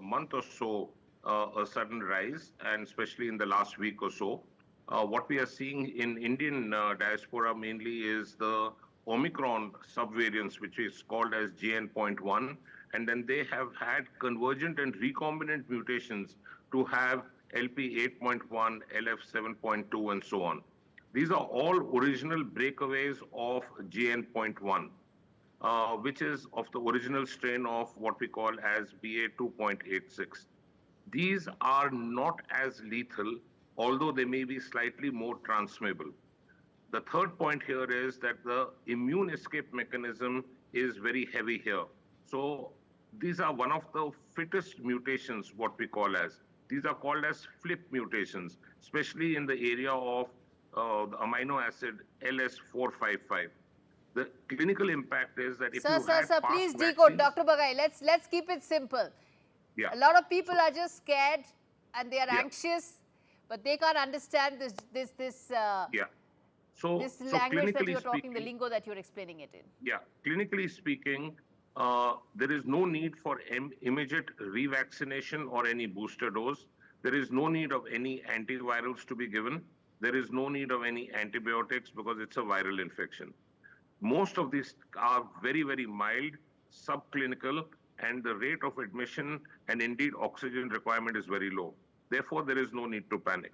S13: month or so a sudden rise, and especially in the last week or so. What we are seeing in Indian diaspora mainly is the Omicron subvariants, which is called as JN.1, and then they have had convergent and recombinant mutations to have LP 8.1, LF 7.2, and so on. These are all original breakaways of JN.1, which is of the original strain of what we call as BA 2.86. These are not as lethal, although they may be slightly more transmissible. The third point here is that the immune escape mechanism is very heavy here. So these are one of the fittest mutations, what we call as. These are called as flip mutations, especially in the area of the amino acid LS455. The clinical impact is that if you
S2: Sir, please decode. Dr. Bagai, let's keep it simple.
S13: Yeah.
S2: A lot of people are just scared and they are anxious, but they can't understand this language that you're talking, the lingo that you're explaining it in.
S13: Yeah, clinically speaking, there is no need for immediate revaccination or any booster dose. There is no need of any antivirals to be given. There is no need of any antibiotics because it's a viral infection. Most of these are very, very mild, subclinical, and the rate of admission and indeed oxygen requirement is very low. Therefore, there is no need to panic.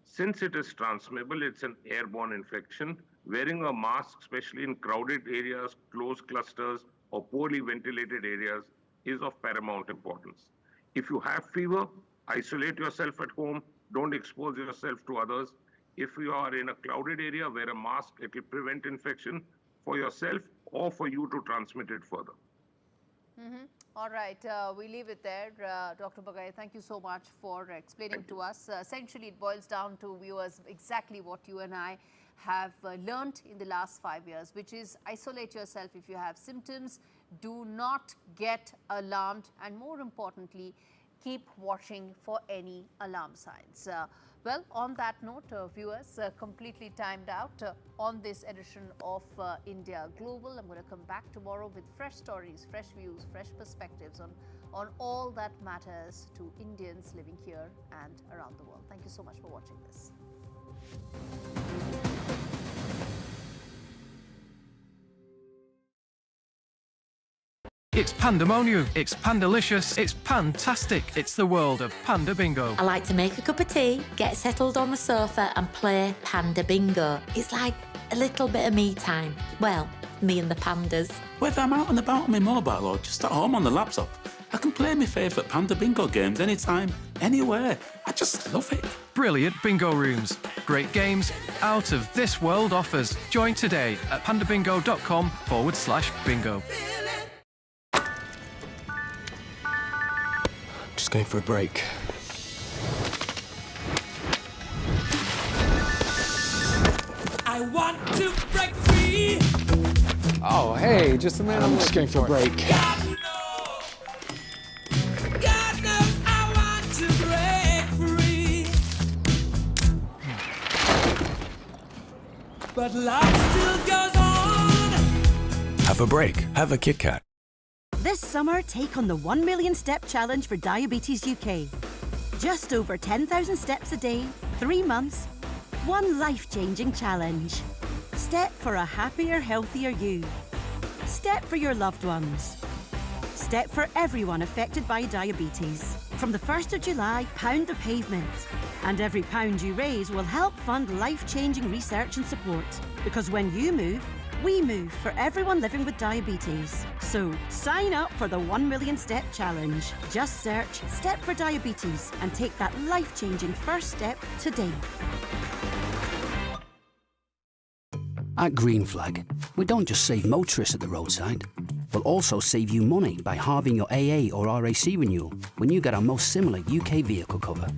S13: Since it is transmissible, it's an airborne infection. Wearing a mask, especially in crowded areas, close clusters, or poorly ventilated areas, is of paramount importance. If you have fever, isolate yourself at home. Don't expose yourself to others. If you are in a crowded area, wear a mask. It will prevent infection for yourself or for you to transmit it further.
S2: All right, we leave it there. Dr. Bagai, thank you so much for explaining to us. Essentially, it boils down to, viewers, exactly what you and I have learnt in the last 5 years, which is isolate yourself if you have symptoms, do not get alarmed, and more importantly, keep watching for any alarm signs. Well, on that note, viewers, completely timed out on this edition of India Global. I'm going to come back tomorrow with fresh stories, fresh views, fresh perspectives on all that matters to Indians living here and around the world. Thank you so much for watching this.
S14: It's pandemonium, it's pandalicious, it's pantastic. It's the world of Panda Bingo.
S8: I like to make a cup of tea, get settled on the sofa and play Panda Bingo. It's like a little bit of me time. Well, me and the pandas.
S15: Whether I'm out and about on my mobile or just at home on the laptop, I can play my favourite Panda Bingo games anytime, anywhere. I just love it.
S14: Brilliant bingo rooms, great games, out of this world offers. Join today at pandabingo.com/bingo.
S25: Just going for a break.
S16: I want to break free.
S25: Oh, hey, just a minute. I'm just going for a break.
S16: God knows I want to break free. But life still goes on.
S29: Have a break. Have a Kit Kat.
S17: This summer, take on the 1 Million Step Challenge for Diabetes UK. Just over 10,000 steps a day, 3 months, one life-changing challenge. Step for a happier, healthier you. Step for your loved ones. Step for everyone affected by diabetes. From the 1st of July, pound the pavement. And every pound you raise will help fund life-changing research and support. Because when you move, we move for everyone living with diabetes. So sign up for the 1 Million Step Challenge. Just search Step for Diabetes and take that life-changing first step today.
S18: At Green Flag, we don't just save motorists at the roadside, we'll also save you money by halving your AA or RAC renewal when you get our most similar UK vehicle cover.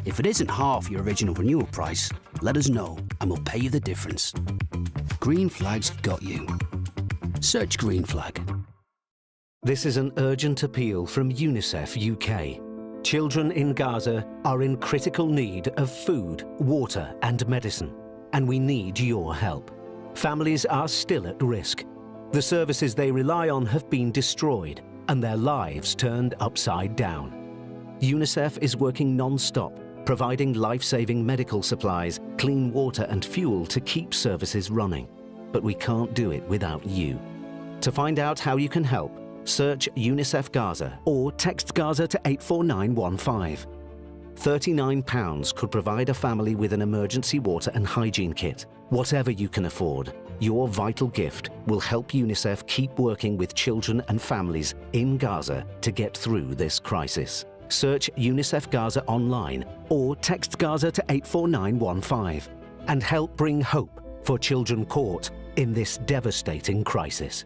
S18: If it isn't half your original renewal price, let us know and we'll pay you the difference. Green Flag's got you. Search Green Flag.
S19: This is an urgent appeal from UNICEF UK. Children in Gaza are in critical need of food, water and medicine, and we need your help. Families are still at risk. The services they rely on have been destroyed and their lives turned upside down. UNICEF is working non-stop, providing life-saving medical supplies, clean water and fuel to keep services running. But we can't do it without you. To find out how you can help, search UNICEF Gaza or text Gaza to 84915. £39 could provide a family with an emergency water and hygiene kit. Whatever you can afford, your vital gift will help UNICEF keep working with children and families in Gaza to get through this crisis. Search UNICEF Gaza online or text Gaza to 84915 and help bring hope for children caught in this devastating crisis.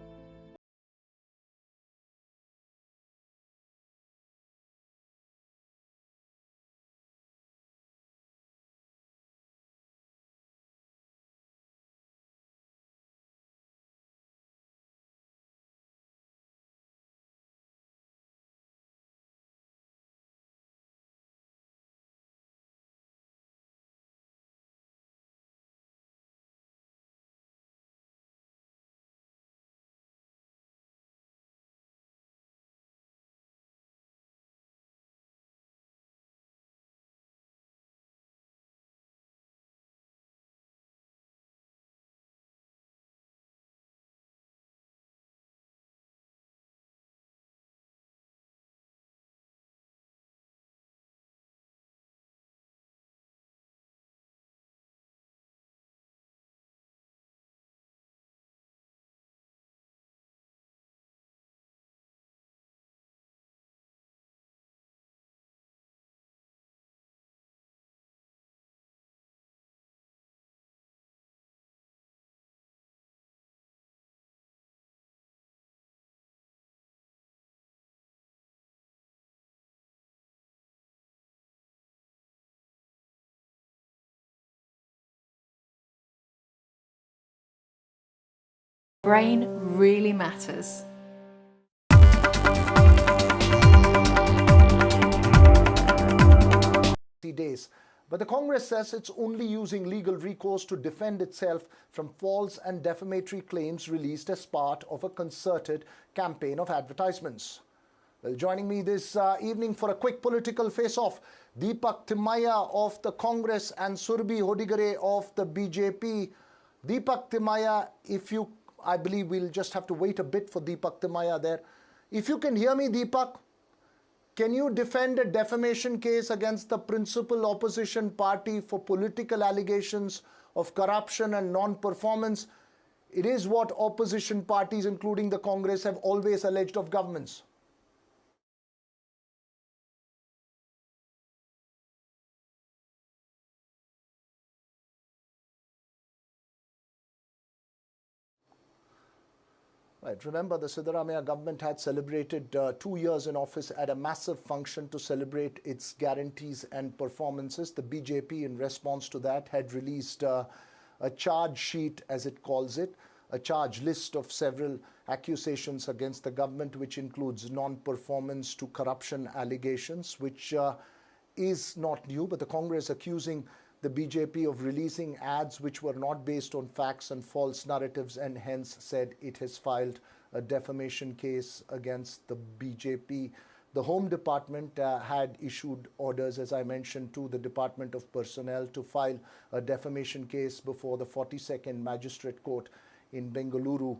S20: Brain really matters.
S21: Days
S1: But the Congress says it's only using legal recourse to defend itself from false and defamatory claims released as part of a concerted campaign of advertisements. Well, joining me this evening for a quick political face-off, Deepak Timaya of the Congress and Surbhi Hodigare of the BJP. Deepak Timaya, I believe we'll just have to wait a bit for Deepak Timaya there. If you can hear me, Deepak, can you defend a defamation case against the principal opposition party for political allegations of corruption and non-performance? It is what opposition parties, including the Congress, have always alleged of governments. Right. Remember, the Siddaramaiah government had celebrated 2 years in office at a massive function to celebrate its guarantees and performances. The BJP, in response to that, had released a charge sheet, as it calls it, a charge list of several accusations against the government, which includes non-performance to corruption allegations, which is not new, but the Congress accusing the BJP of releasing ads which were not based on facts and false narratives, and hence said it has filed a defamation case against the BJP. The Home Department had issued orders, as I mentioned, to the Department of Personnel to file a defamation case before the 42nd Magistrate Court in Bengaluru.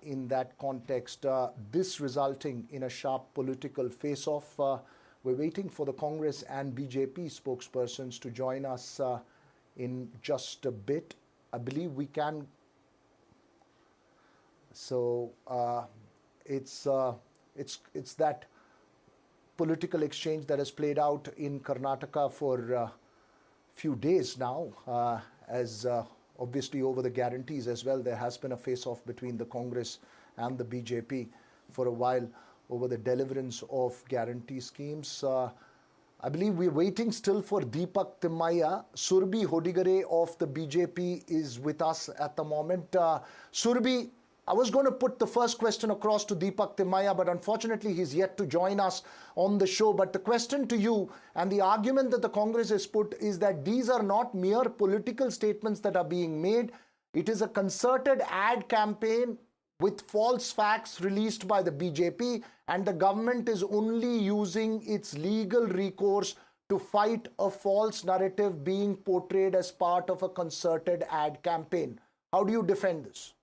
S1: In that context, this resulting in a sharp political face-off. We're waiting for the Congress and BJP spokespersons to join us in just a bit. I believe we can. So it's that political exchange that has played out in Karnataka for a few days now, as obviously over the guarantees as well. There has been a face-off between the Congress and the BJP for a while over the deliverance of guarantee schemes. I believe we're waiting still for Deepak Timaya. Surbhi Hodigare of the BJP is with us at the moment. Surbhi, I was going to put the first question across to Deepak Timaya, but unfortunately he's yet to join us on the show. But the question to you, and the argument that the Congress has put, is that these are not mere political statements that are being made. It is a concerted ad campaign with false facts released by the BJP, and the government is only using its legal recourse to fight a false narrative being portrayed as part of a concerted ad campaign. How do you defend this?